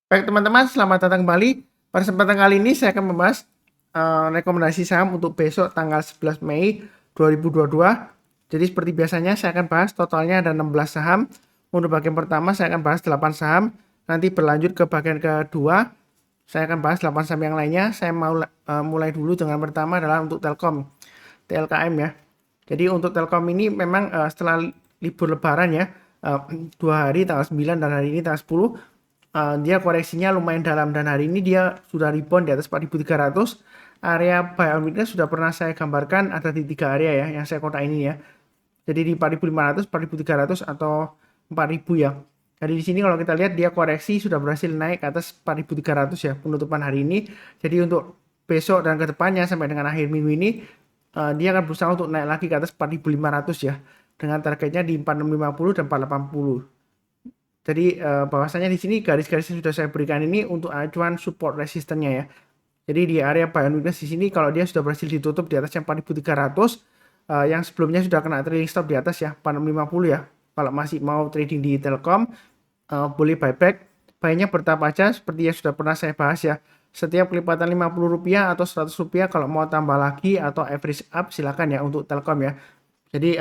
Baik teman-teman, selamat datang kembali. Pada kesempatan kali ini saya akan membahas rekomendasi saham untuk besok tanggal 11 Mei 2022. Jadi seperti biasanya saya akan bahas totalnya ada 16 saham. Untuk bagian pertama saya akan bahas 8 saham. Nanti berlanjut ke bagian kedua, saya akan bahas 8 saham yang lainnya. Saya mau mulai dulu dengan pertama adalah untuk Telkom, TLKM ya. Jadi untuk Telkom ini memang setelah libur lebaran ya, 2 hari tanggal 9 dan hari ini tanggal 10, dia koreksinya lumayan dalam dan hari ini dia sudah rebound di atas 4.300. Area buy on weakness sudah pernah saya gambarkan ada di 3 area ya yang saya kotak ini ya. Jadi di 4.500, 4.300 atau 4.000 ya. Jadi di sini kalau kita lihat dia koreksi sudah berhasil naik ke atas 4.300 ya penutupan hari ini. Jadi untuk besok dan kedepannya sampai dengan akhir minggu ini dia akan berusaha untuk naik lagi ke atas 4.500 ya. Dengan targetnya di 4650 dan 480. Jadi bahwasanya di sini garis-garis yang sudah saya berikan ini untuk acuan support resistennya ya. Jadi di area buy on weakness di sini kalau dia sudah berhasil ditutup di atas yang 4.300, yang sebelumnya sudah kena trailing stop di atas ya 4650 ya. Kalau masih mau trading di Telkom, boleh buyback. Buy-nya bertahap aja seperti yang sudah pernah saya bahas ya. Setiap kelipatan Rp50 atau Rp100 kalau mau tambah lagi atau average up silakan ya untuk Telkom ya. Jadi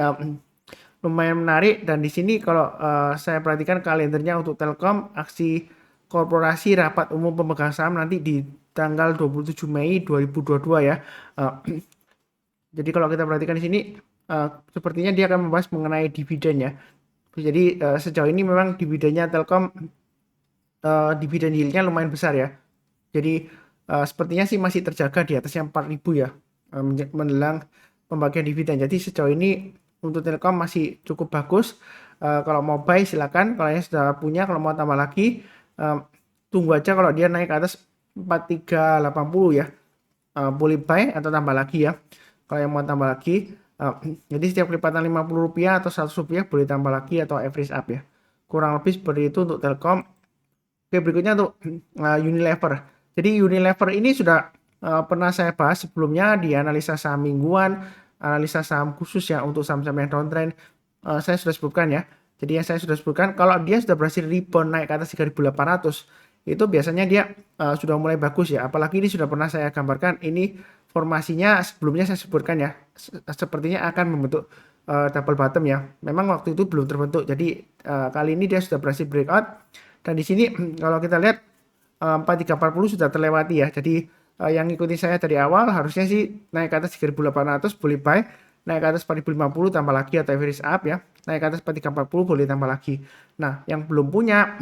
lumayan menarik dan di sini kalau saya perhatikan kalendernya untuk Telkom aksi korporasi rapat umum pemegang saham nanti di tanggal 27 Mei 2022 ya. Jadi kalau kita perhatikan di sini sepertinya dia akan membahas mengenai dividen ya. Jadi sejauh ini memang dividennya Telkom dividen yieldnya lumayan besar ya. Jadi sepertinya sih masih terjaga di atas yang 4.000 ya menjelang pembagian dividen. Jadi sejauh ini untuk Telkom masih cukup bagus. Kalau mau buy silakan, kalau yang sudah punya kalau mau tambah lagi tunggu aja kalau dia naik ke atas 4380 ya. Boleh buy atau tambah lagi ya. Kalau yang mau tambah lagi jadi setiap kelipatan Rp50 atau Rp100 boleh tambah lagi atau average up ya. Kurang lebih seperti itu untuk Telkom. Oke, berikutnya untuk Unilever. Jadi Unilever ini sudah pernah saya bahas sebelumnya di analisa saham mingguan, analisa saham khusus ya untuk saham-saham yang downtrend. Saya sudah sebutkan ya. Jadi yang saya sudah sebutkan kalau dia sudah berhasil rebound naik ke atas 3.800 itu biasanya dia sudah mulai bagus ya. Apalagi ini sudah pernah saya gambarkan ini formasinya sebelumnya saya sebutkan ya. Sepertinya akan membentuk double bottom ya. Memang waktu itu belum terbentuk. Jadi kali ini dia sudah berhasil breakout. Dan di sini kalau kita lihat 4340 sudah terlewati ya. Jadi yang ngikutin saya dari awal harusnya sih naik ke atas 3.800 boleh buy, naik ke atas 4.050 tambah lagi atau average up ya. Naik ke atas 4340 boleh tambah lagi. Nah, yang belum punya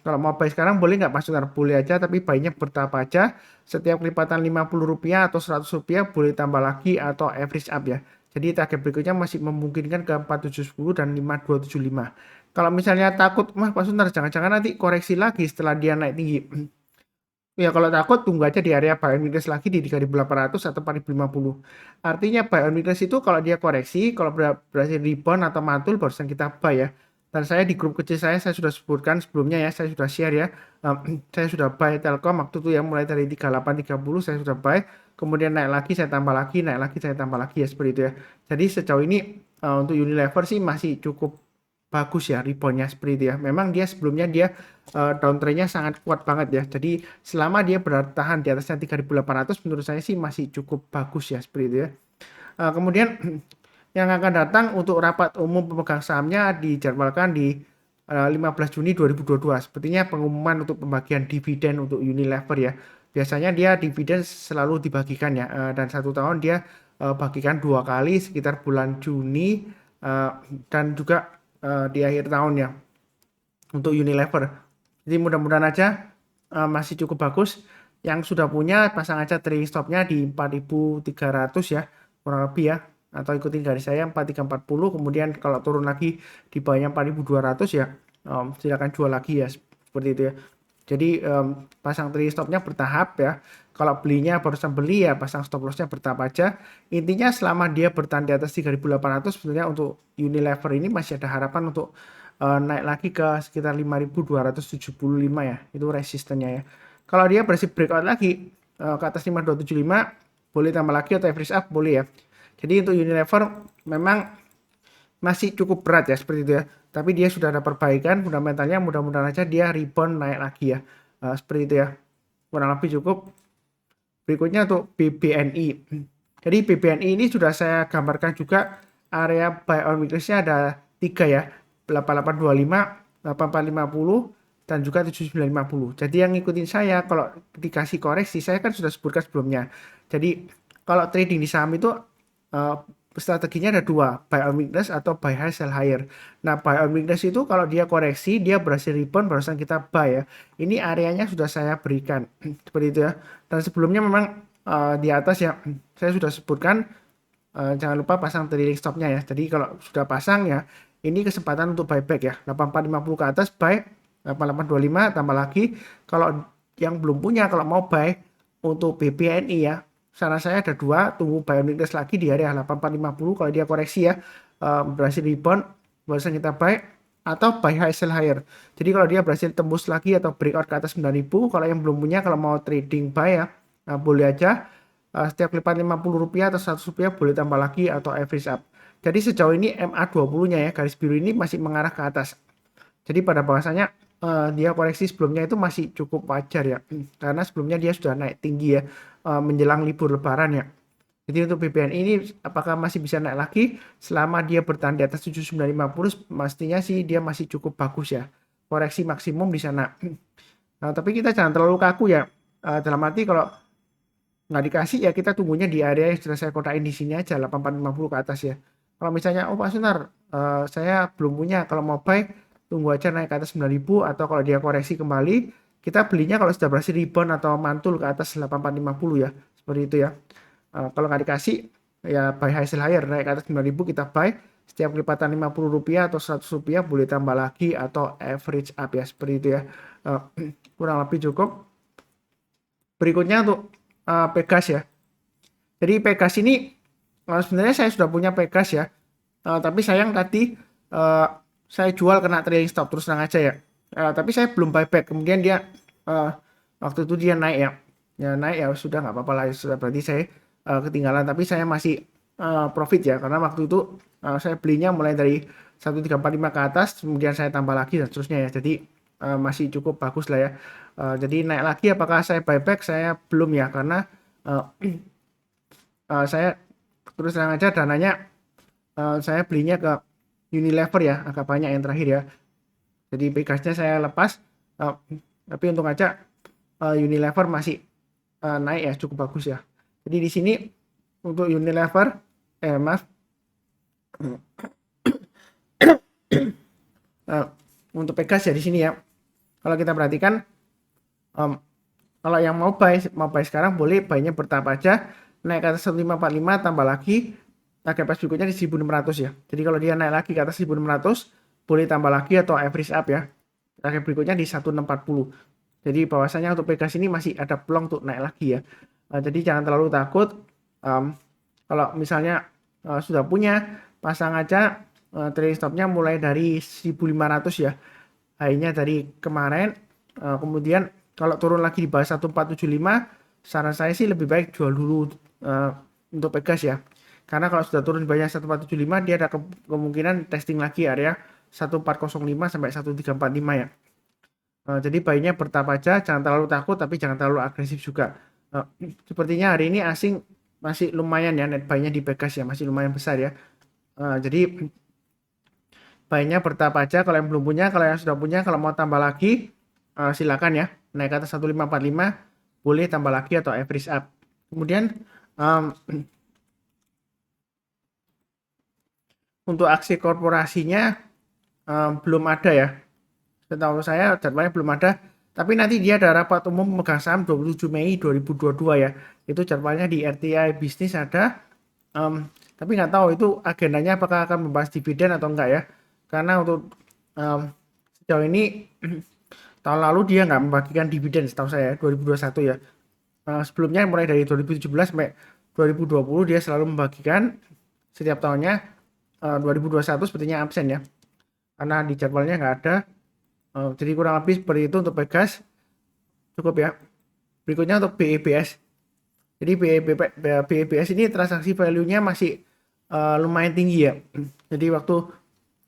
kalau mau buy sekarang boleh nggak Mas Sunar? Boleh aja tapi buy-nya bertahap aja. Setiap kelipatan Rp50 atau Rp100 boleh tambah lagi atau average up ya. Jadi target berikutnya masih memungkinkan ke 4710 dan 5275. Kalau misalnya takut, Mas Pak Sunar jangan-jangan nanti koreksi lagi setelah dia naik tinggi. Ya kalau takut tunggu aja di area buy on weakness lagi di 3.800 atau 4.050. Artinya buy on weakness itu kalau dia koreksi, kalau berhasil rebound atau mantul barusan kita buy ya. Dan saya di grup kecil saya sudah sebutkan sebelumnya ya, saya sudah share ya. Saya sudah buy Telkom waktu itu ya mulai dari 3830 saya sudah buy, kemudian naik lagi saya tambah lagi, naik lagi saya tambah lagi ya seperti itu ya. Jadi sejauh ini untuk Unilever sih masih cukup bagus ya reboundnya seperti itu ya. Memang dia sebelumnya dia downtrendnya sangat kuat banget ya. Jadi selama dia bertahan di atasnya 3.800 menurut saya sih masih cukup bagus ya seperti itu ya. Kemudian yang akan datang untuk rapat umum pemegang sahamnya dijadwalkan di 15 Juni 2022. Sepertinya pengumuman untuk pembagian dividen untuk Unilever ya. Biasanya dia dividen selalu dibagikan ya dan 1 tahun dia bagikan 2 kali sekitar bulan Juni dan juga di akhir tahun ya untuk Unilever. Jadi mudah-mudahan aja masih cukup bagus. Yang sudah punya pasang aja trailing stopnya di 4.300 ya kurang lebih ya, atau ikutin garis saya 4340, kemudian kalau turun lagi di bawahnya 4.200 ya silakan jual lagi ya seperti itu ya. Jadi pasang trailing stopnya bertahap ya. Kalau belinya barusan beli ya pasang stop lossnya bertahap aja. Intinya selama dia bertahan di atas 3.800 sebetulnya untuk Unilever ini masih ada harapan untuk naik lagi ke sekitar 5.275 ya. Itu resistennya ya. Kalau dia berhasil breakout lagi ke atas 5.275 boleh tambah lagi atau average up boleh ya. Jadi untuk Unilever memang masih cukup berat ya seperti itu ya. Tapi dia sudah ada perbaikan fundamentalnya, mudah-mudahan aja dia rebound naik lagi ya. Seperti itu ya. Kurang lebih cukup. Berikutnya untuk BBNI. Jadi BBNI ini sudah saya gambarkan juga area buy on weakness-nya ada 3 ya. 8825, 8450 dan juga 7950. Jadi yang ngikutin saya kalau dikasih koreksi saya kan sudah sebutkan sebelumnya. Jadi kalau trading di saham itu strateginya ada 2, buy on weakness atau buy high sell higher. Nah, buy on weakness itu kalau dia koreksi, dia berhasil rebound, barusan kita buy ya. Ini areanya sudah saya berikan seperti itu ya. Dan sebelumnya memang di atas ya saya sudah sebutkan jangan lupa pasang trailing stopnya ya. Jadi kalau sudah pasang ya, ini kesempatan untuk buyback ya. 8450 ke atas buy, 8825 tambah lagi. Kalau yang belum punya, kalau mau buy untuk BBNI ya, saran saya ada 2, tunggu buy on weakness lagi di area 8450. Kalau dia koreksi ya, berhasil rebound, barusan kita buy atau buy high sell higher. Jadi kalau dia berhasil tembus lagi atau breakout ke atas 9000, kalau yang belum punya, kalau mau trading buy ya, boleh aja. Setiap kali Rp50 atau Rp100 boleh tambah lagi atau average up. Jadi sejauh ini MA20-nya ya, garis biru ini masih mengarah ke atas. Jadi pada bahasanya dia koreksi sebelumnya itu masih cukup wajar ya. Karena sebelumnya dia sudah naik tinggi ya, menjelang libur lebaran ya. Jadi untuk BBN ini apakah masih bisa naik lagi selama dia bertahan di atas 7950, pastinya sih dia masih cukup bagus ya. Koreksi maksimum di sana. Nah, tapi kita jangan terlalu kaku ya. Dalam arti kalau nggak dikasih ya kita tunggunya di area yang sudah saya kotain di sini aja 8450 ke atas ya. Kalau misalnya Pak Sunar saya belum punya, kalau mau buy tunggu aja naik ke atas 9000 atau kalau dia koreksi kembali kita belinya kalau sudah berhasil rebound atau mantul ke atas 8450 ya. Seperti itu ya. Kalau nggak dikasih ya buy high sell higher naik ke atas 9000 kita buy, setiap kelipatan Rp50 atau Rp100 boleh tambah lagi atau average up ya seperti itu ya. Kurang lebih cukup. Berikutnya untuk Pegas ya. Jadi Pegas ini sebenarnya saya sudah punya Pegas ya. Tapi sayang tadi saya jual kena trailing stop terus terang aja ya. Tapi saya belum buyback. Kemudian dia waktu itu dia naik ya. Ya naik ya sudah nggak apa-apa lah. Sudah berarti saya ketinggalan. Tapi saya masih profit ya. Karena waktu itu saya belinya mulai dari 1345 ke atas. Kemudian saya tambah lagi dan seterusnya ya. Jadi masih cukup bagus lah ya. Jadi naik lagi apakah saya buyback? Saya belum ya. Karena saya terus terang aja dananya saya belinya ke Unilever ya, agak banyak yang terakhir ya. Jadi Pegasnya saya lepas, tapi untung aja Unilever masih naik ya, cukup bagus ya. Jadi di sini untuk Unilever, maaf, untuk Pegas ya di sini ya. Kalau kita perhatikan, kalau yang mau buy sekarang boleh buy-nya bertahap aja, naik ke atas 1545 tambah lagi. Target price berikutnya di 1600 ya. Jadi kalau dia naik lagi ke atas 1600 boleh tambah lagi atau average up ya. Target berikutnya di 1640. Jadi bahwasanya untuk Pegas ini masih ada peluang untuk naik lagi ya. Jadi jangan terlalu takut. Kalau misalnya sudah punya, pasang aja trailing stopnya mulai dari 1500 ya. High-nya dari kemarin. Kemudian kalau turun lagi di bawah 1475, saran saya sih lebih baik jual dulu untuk Pegas ya. Karena kalau sudah turun banyak 1475 dia ada kemungkinan testing lagi area 1405 sampai 1345 ya. Jadi buy-nya bertahap aja, jangan terlalu takut tapi jangan terlalu agresif juga. Sepertinya hari ini asing masih lumayan ya net buy-nya di Pegas ya, masih lumayan besar ya. Jadi buy-nya bertahap aja kalau yang belum punya, kalau yang sudah punya kalau mau tambah lagi silakan ya. Naik ke atas 1545 boleh tambah lagi atau average up. Kemudian untuk aksi korporasinya belum ada ya. Setahu saya jadwalnya belum ada. Tapi nanti dia ada rapat umum pemegang saham 27 Mei 2022 ya. Itu jadwalnya di RTI Bisnis ada. Tapi nggak tahu itu agendanya apakah akan membahas dividen atau enggak ya. Karena untuk sejauh ini tahun lalu dia nggak membagikan dividen setahu saya 2021 ya. Sebelumnya mulai dari 2017 sampai 2020 dia selalu membagikan setiap tahunnya. 2021 sepertinya absen ya karena di jadwalnya nggak ada. Jadi kurang lebih seperti itu untuk Pegas, cukup ya. Berikutnya untuk BEBS. Jadi BEBS ini transaksi value-nya masih lumayan tinggi ya. Jadi waktu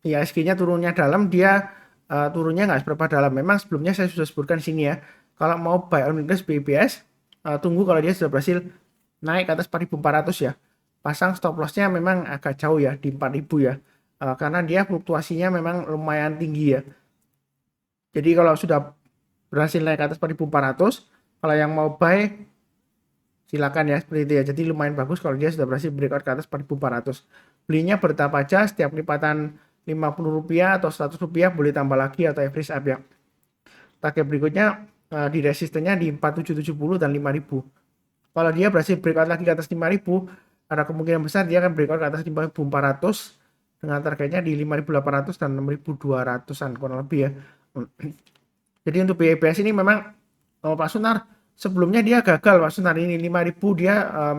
IHSG-nya turunnya dalam, dia turunnya nggak seberapa dalam. Memang sebelumnya saya sudah sebutkan di sini ya. Kalau mau buy on weakness BIPS, tunggu kalau dia sudah berhasil naik ke atas 4.400 ya. Pasang stop loss-nya memang agak jauh ya, di 4.000 ya. Karena dia fluktuasinya memang lumayan tinggi ya. Jadi kalau sudah berhasil naik ke atas 4.400, kalau yang mau buy silakan ya, seperti itu ya. Jadi lumayan bagus kalau dia sudah berhasil breakout ke atas 4.400. Belinya bertahap aja, setiap lipatan Rp50 atau Rp100 boleh tambah lagi atau average up ya. Target berikutnya di resistennya di 4770 dan 5000. Kalau dia berhasil breakout lagi ke atas 5000, ada kemungkinan besar dia akan breakout ke atas 5400 dengan targetnya di 5800 dan 6200-an kurang lebih ya. Jadi untuk BIPS ini memang Pak Sunar sebelumnya dia gagal Pak Sunar, ini 5000 dia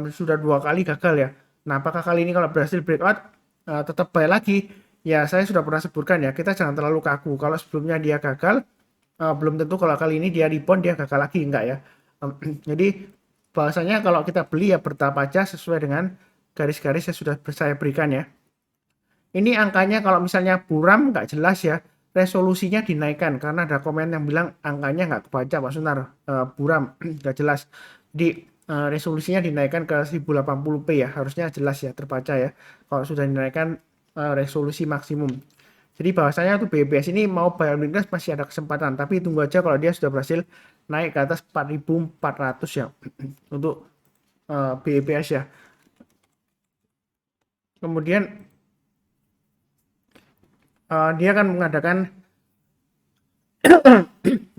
sudah 2 kali gagal ya. Nah, apakah kali ini kalau berhasil breakout tetap buy lagi? Ya, saya sudah pernah sebutkan ya, kita jangan terlalu kaku. Kalau sebelumnya dia gagal, belum tentu kalau kali ini dia rebound dia gagal lagi, enggak ya. Jadi bahasanya kalau kita beli ya bertahap aja sesuai dengan garis-garis yang sudah saya berikan ya. Ini angkanya kalau misalnya buram nggak jelas ya, resolusinya dinaikkan karena ada komen yang bilang angkanya nggak kebaca Pak Sunar, buram nggak jelas. Di resolusinya dinaikkan ke 1080p ya, harusnya jelas ya, terbaca ya. Kalau sudah dinaikkan resolusi maksimum. Jadi bahwasanya tuh BBS ini mau buy on weakness masih ada kesempatan, tapi tunggu aja kalau dia sudah berhasil naik ke atas 4.400 ya untuk BBS ya. Kemudian dia akan mengadakan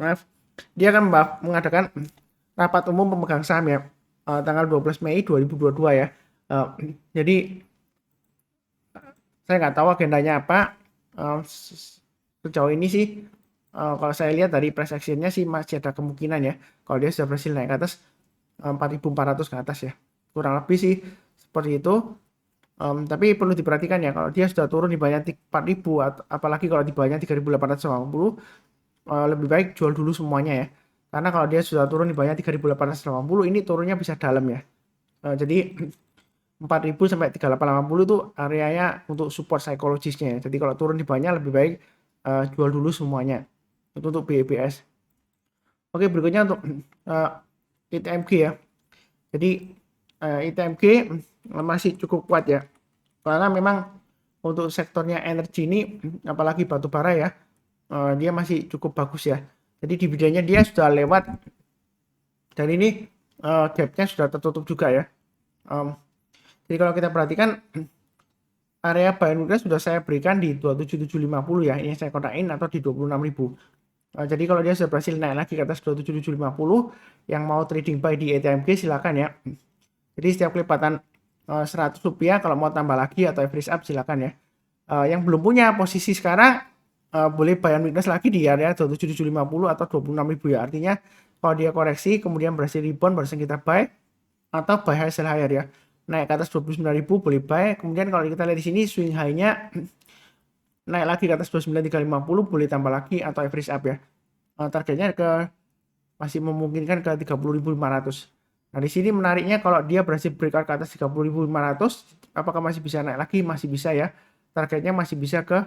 maaf, dia akan mengadakan rapat umum pemegang saham ya tanggal 12 Mei 2022 ya. Jadi saya nggak tahu agendanya apa. Sejauh ini sih kalau saya lihat dari price action-nya sih masih ada kemungkinan ya kalau dia sudah berhasil naik ke atas 4.400 ke atas ya, kurang lebih sih seperti itu. Tapi perlu diperhatikan ya kalau dia sudah turun di bawahnya 4.000 apalagi kalau di bawahnya 3.880, lebih baik jual dulu semuanya ya, karena kalau dia sudah turun di bawahnya 3.880 ini turunnya bisa dalam ya. Jadi 4.000 sampai 3.880 itu areanya untuk support psikologisnya ya. Jadi kalau turun di bawahnya lebih baik jual dulu semuanya. Itu untuk BIPS. Oke, berikutnya untuk ITMG ya. Jadi ITMG masih cukup kuat ya. Karena memang untuk sektornya energi ini apalagi batu bara ya, dia masih cukup bagus ya. Jadi dividennya dia sudah lewat dan ini gapnya sudah tertutup juga ya. Jadi kalau kita perhatikan area buy and weakness sudah saya berikan di 27750 ya, ini saya kotakin atau di 26.000. Jadi kalau dia sudah berhasil naik lagi ke atas 27750, yang mau trading buy di ETMG silakan ya. Jadi setiap kelipatan Rp100 kalau mau tambah lagi atau average up silakan ya. Yang belum punya posisi sekarang boleh buy and weakness lagi di area 27750 atau 26.000 ya. Artinya kalau dia koreksi kemudian berhasil rebound barusan kita buy atau buy high sell higher ya. Naik ke atas 29.000 boleh buy. Kemudian kalau kita lihat di sini swing high-nya naik lagi ke atas 29.350 boleh tambah lagi atau average up ya. Targetnya masih memungkinkan ke 30.500. Nah, di sini menariknya kalau dia berhasil breakout ke atas 30.500, apakah masih bisa naik lagi? Masih bisa ya. Targetnya masih bisa ke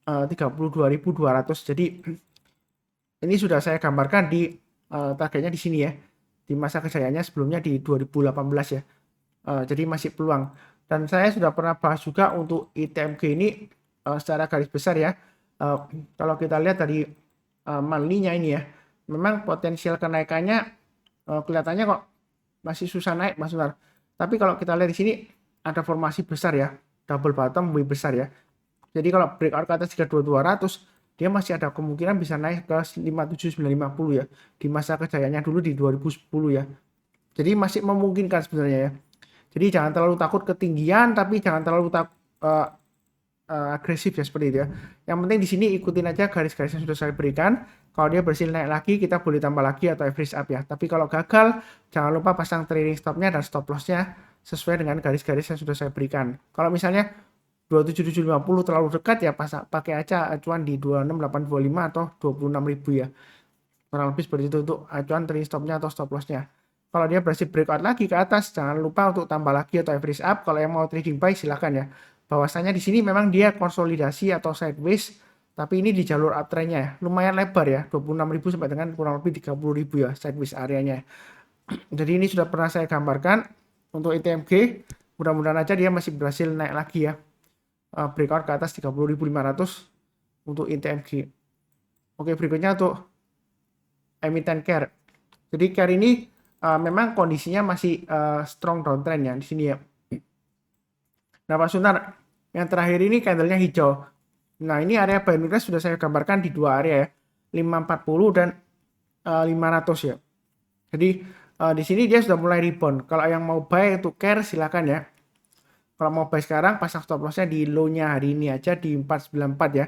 32.200. Jadi ini sudah saya gambarkan di targetnya di sini ya. Di masa kejayaannya sebelumnya di 2018 ya. Jadi masih peluang. Dan saya sudah pernah bahas juga untuk ITMG ini secara garis besar ya. Kalau kita lihat dari monthly-nya ini ya, memang potensial kenaikannya kelihatannya kok masih susah naik Mas Unar. Tapi kalau kita lihat di sini ada formasi besar ya, double bottom W besar ya. Jadi kalau breakout ke atas 32.200, dia masih ada kemungkinan bisa naik ke 57.950 ya. Di masa kejayaannya dulu di 2010 ya. Jadi masih memungkinkan sebenarnya ya. Jadi jangan terlalu takut ketinggian, tapi jangan terlalu agresif ya seperti itu ya. Yang penting di sini ikutin aja garis-garis yang sudah saya berikan. Kalau dia berhasil naik lagi, kita boleh tambah lagi atau average up ya. Tapi kalau gagal, jangan lupa pasang trailing stopnya dan stop lossnya sesuai dengan garis-garis yang sudah saya berikan. Kalau misalnya 27750 terlalu dekat ya pakai aja acuan di 26825 atau 26.000 ya. Kurang lebih seperti itu untuk acuan trailing stopnya atau stop lossnya. Kalau dia berhasil breakout lagi ke atas, jangan lupa untuk tambah lagi atau average up. Kalau yang mau trading buy silakan ya. Bahwasanya di sini memang dia konsolidasi atau sideways, tapi ini di jalur uptrendnya ya. Lumayan lebar ya, 26.000 sampai dengan kurang lebih 30.000 ya sideways areanya. Jadi ini sudah pernah saya gambarkan untuk ITMG. Mudah-mudahan aja dia masih berhasil naik lagi ya. Breakout ke atas 30.500 untuk ITMG. Oke, berikutnya untuk emiten CARE. Jadi CARE ini memang kondisinya masih strong downtrend ya di sini ya. Nah, Pak Suntar, yang terakhir ini candlenya hijau. Nah, ini area buy and weakness sudah saya gambarkan di dua area ya, 540 dan 500 ya. Jadi di sini dia sudah mulai rebound. Kalau yang mau buy untuk CARE silakan ya. Kalau mau buy sekarang pasang stop lossnya di low-nya hari ini aja di 494 ya.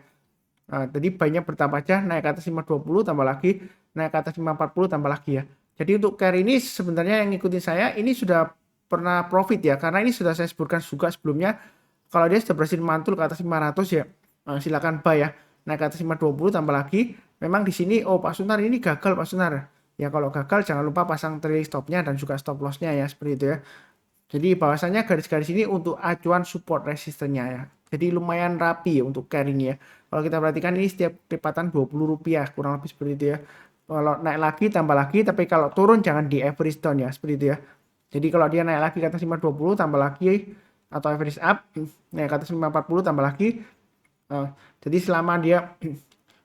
Jadi buy-nya bertambah aja, naik ke atas 520 tambah lagi, naik ke atas 540 tambah lagi ya. Jadi untuk CARE ini sebenarnya yang ngikutin saya ini sudah pernah profit ya, karena ini sudah saya sebutkan juga sebelumnya. Kalau dia sudah berhasil mantul ke atas 500 ya, silakan buy ya. Naik ke atas 520 tambah lagi. Memang di sini Pak Sunar ini gagal Pak Sunar. Ya kalau gagal jangan lupa pasang trailing stopnya dan juga stop lossnya ya, seperti itu ya. Jadi bahwasanya garis-garis ini untuk acuan support resistennya ya. Jadi lumayan rapi ya untuk CARE ini ya. Kalau kita perhatikan ini setiap lipatan Rp20 kurang lebih seperti itu ya. Kalau naik lagi tambah lagi, tapi kalau turun jangan di average down ya, seperti itu ya. Jadi kalau dia naik lagi ke atas 520 tambah lagi atau average up, naik ke atas 540 tambah lagi. Jadi selama dia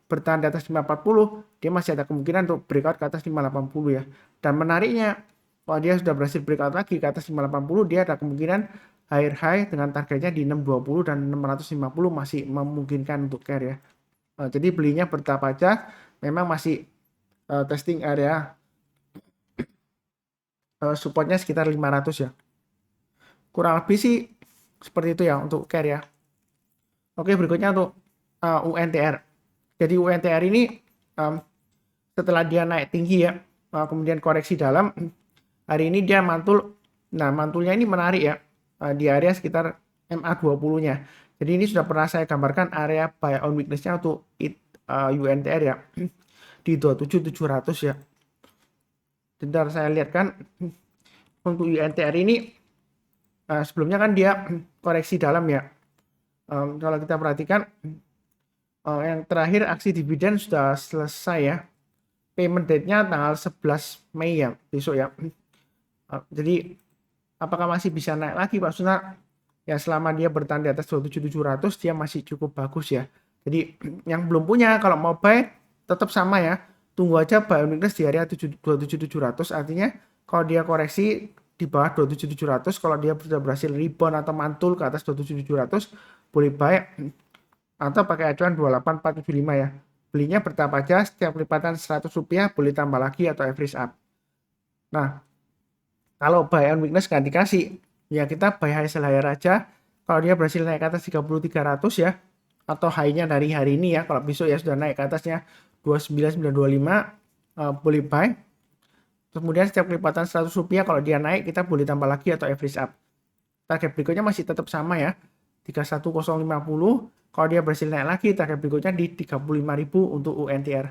bertahan di atas 540, dia masih ada kemungkinan untuk breakout ke atas 580 ya. Dan menariknya, kalau dia sudah berhasil breakout lagi ke atas 580, dia ada kemungkinan higher high dengan targetnya di 620 dan 650 masih memungkinkan untuk CARE ya. Jadi belinya bertahap aja, memang masih testing area supportnya sekitar 500 ya. Kurang lebih sih seperti itu ya untuk CARE ya. Oke, berikutnya untuk UNTR. Jadi UNTR ini setelah dia naik tinggi ya, kemudian koreksi dalam, hari ini dia mantul. Nah, mantulnya ini menarik ya, di area sekitar MA20-nya. Jadi ini sudah pernah saya gambarkan area buy on weakness-nya untuk UNTR ya, di 27.700 ya. Bentar saya lihat kan, untuk UNTR ini sebelumnya kan dia koreksi dalam ya. Kalau kita perhatikan, yang terakhir aksi dividen sudah selesai ya. Payment date-nya tanggal 11 Mei ya, besok ya. Jadi apakah masih bisa naik lagi Pak Sunar? Ya selama dia bertahan di atas 27.700 dia masih cukup bagus ya. Jadi yang belum punya kalau mau buy tetap sama ya. Tunggu aja buy on weakness di area 27.700, artinya kalau dia koreksi di bawah 27.700, kalau dia sudah berhasil rebound atau mantul ke atas 27.700 boleh buy atau pakai acuan 28475 ya. Belinya bertahap aja, setiap lipatan Rp100 boleh tambah lagi atau average up. Nah, kalau buy on weakness nggak dikasih, ya kita buy high sell higher aja. Kalau dia berhasil naik ke atas 30.300 ya, atau high-nya dari hari ini ya, kalau besok ya sudah naik ke atasnya 29.925, boleh buy. Kemudian setiap kelipatan Rp100 kalau dia naik, kita boleh tambah lagi atau average up. Target berikutnya masih tetap sama ya, 31.050. Kalau dia berhasil naik lagi, target berikutnya di 35.000 untuk UNTR.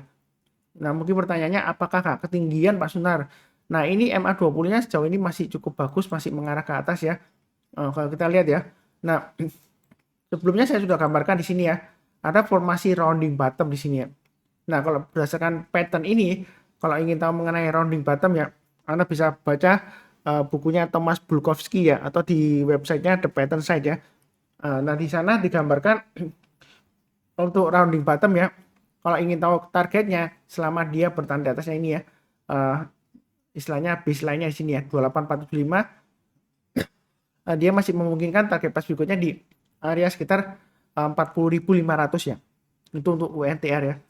Nah, mungkin pertanyaannya apakah ketinggian Pak Sunar? Nah, ini MA20-nya sejauh ini masih cukup bagus, masih mengarah ke atas ya. Kalau kita lihat ya. Nah, sebelumnya saya sudah gambarkan di sini ya. Ada formasi rounding bottom di sini ya. Nah, kalau berdasarkan pattern ini, kalau ingin tahu mengenai rounding bottom ya, Anda bisa baca bukunya Thomas Bulkowski ya, atau di websitenya The Pattern Site ya. Nah, di sana digambarkan untuk rounding bottom ya. Kalau ingin tahu targetnya selama dia bertahan di atasnya ini ya, istilahnya baseline-nya di sini ya 28475, dia masih memungkinkan target pas berikutnya di area sekitar 40.500 ya. Itu untuk UNTR ya.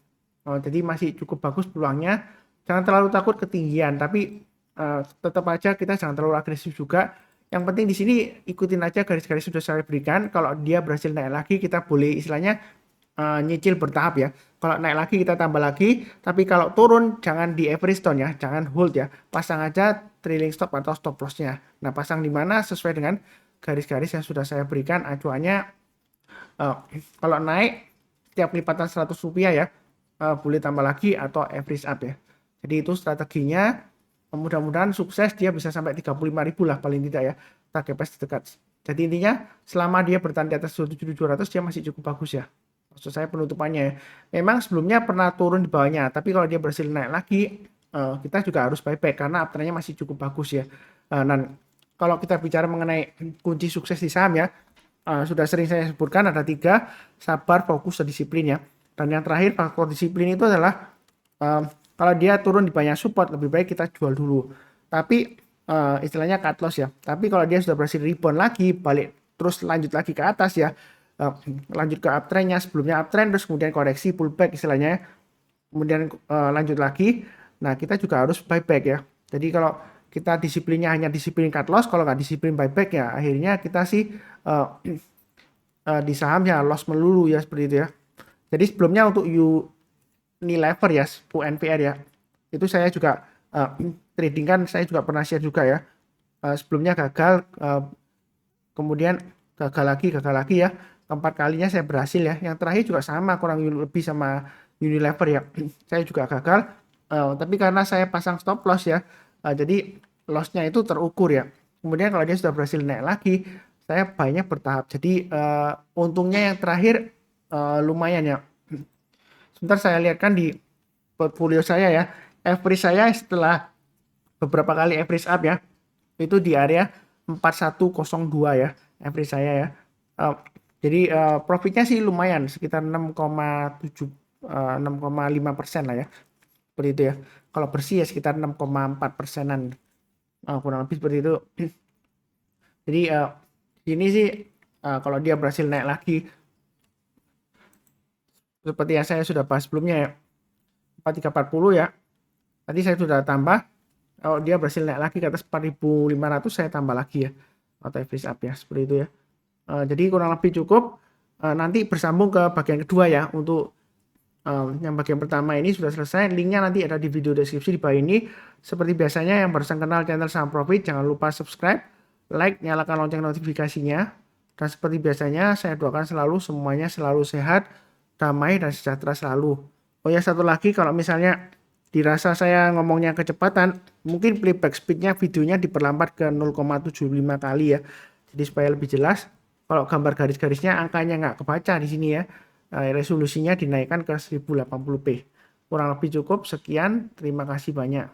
Jadi masih cukup bagus peluangnya. Jangan terlalu takut ketinggian, tapi tetap aja kita jangan terlalu agresif juga. Yang penting di sini ikutin aja garis-garis sudah saya berikan. Kalau dia berhasil naik lagi, kita boleh istilahnya nyicil bertahap ya. Kalau naik lagi kita tambah lagi, tapi kalau turun jangan di average down ya, jangan hold ya. Pasang aja trailing stop atau stop loss-nya. Nah, pasang di mana sesuai dengan garis-garis yang sudah saya berikan acuannya. Kalau naik setiap lipatan Rp100 ya, boleh tambah lagi atau average up ya. Jadi itu strateginya. mudah-mudahan sukses, dia bisa sampai 35.000 lah paling tidak ya, target price terdekat. Jadi intinya selama dia bertahan di atas 27.200 dia masih cukup bagus ya. Maksud saya penutupannya ya. Memang sebelumnya pernah turun di bawahnya, tapi kalau dia berhasil naik lagi, kita juga harus buyback karena uptrendnya masih cukup bagus ya. Dan kalau kita bicara mengenai kunci sukses di saham ya, sudah sering saya sebutkan ada 3, sabar, fokus, dan disiplin ya. Dan yang terakhir faktor disiplin itu adalah kalau dia turun di banyak support lebih baik kita jual dulu. Tapi istilahnya cut loss ya. Tapi kalau dia sudah berhasil rebound lagi, balik terus lanjut lagi ke atas ya, lanjut ke uptrendnya, sebelumnya uptrend terus kemudian koreksi pullback istilahnya, kemudian lanjut lagi. Nah kita juga harus buyback ya. Jadi kalau kita disiplinnya hanya disiplin cut loss, kalau nggak disiplin buyback ya akhirnya kita sih di saham ya loss melulu ya seperti itu ya. Jadi sebelumnya untuk Unilever ya, UNPR ya, itu saya juga trading kan, saya juga pernah share juga ya. Sebelumnya gagal, kemudian gagal lagi ya. Keempat kalinya saya berhasil ya. Yang terakhir juga sama, kurang lebih sama Unilever ya. Saya juga gagal, tapi karena saya pasang stop loss ya, jadi lossnya itu terukur ya. Kemudian kalau dia sudah berhasil naik lagi, saya banyak bertahap. Jadi untungnya yang terakhir lumayan ya. Sebentar saya lihatkan di portfolio saya ya. Average saya setelah beberapa kali average up ya, itu di area 4102 ya, average saya ya. Jadi profitnya sih lumayan, sekitar 6,7 6,5% lah ya. Seperti itu ya. Kalau bersih ya sekitar 6,4%-an. Kurang lebih seperti itu. Jadi ini sih kalau dia berhasil naik lagi seperti yang saya sudah bahas sebelumnya ya, 4340 ya. Tadi saya sudah tambah, kalau dia berhasil naik lagi ke atas 4.500 saya tambah lagi ya, atau average up ya, seperti itu ya. Jadi kurang lebih cukup. Nanti bersambung ke bagian kedua ya. Untuk yang bagian pertama ini sudah selesai, linknya nanti ada di video deskripsi di bawah ini. Seperti biasanya yang barusan kenal channel Saham Profit, jangan lupa subscribe, like, nyalakan lonceng notifikasinya. Dan seperti biasanya saya doakan selalu semuanya selalu sehat, damai, dan sejahtera selalu. Oh ya, satu lagi, kalau misalnya dirasa saya ngomongnya kecepatan, mungkin playback speednya videonya diperlambat ke 0,75 kali ya. Jadi supaya lebih jelas. Kalau gambar garis-garisnya angkanya nggak kebaca di sini ya. Resolusinya dinaikkan ke 1080p. Kurang lebih cukup. Sekian, terima kasih banyak.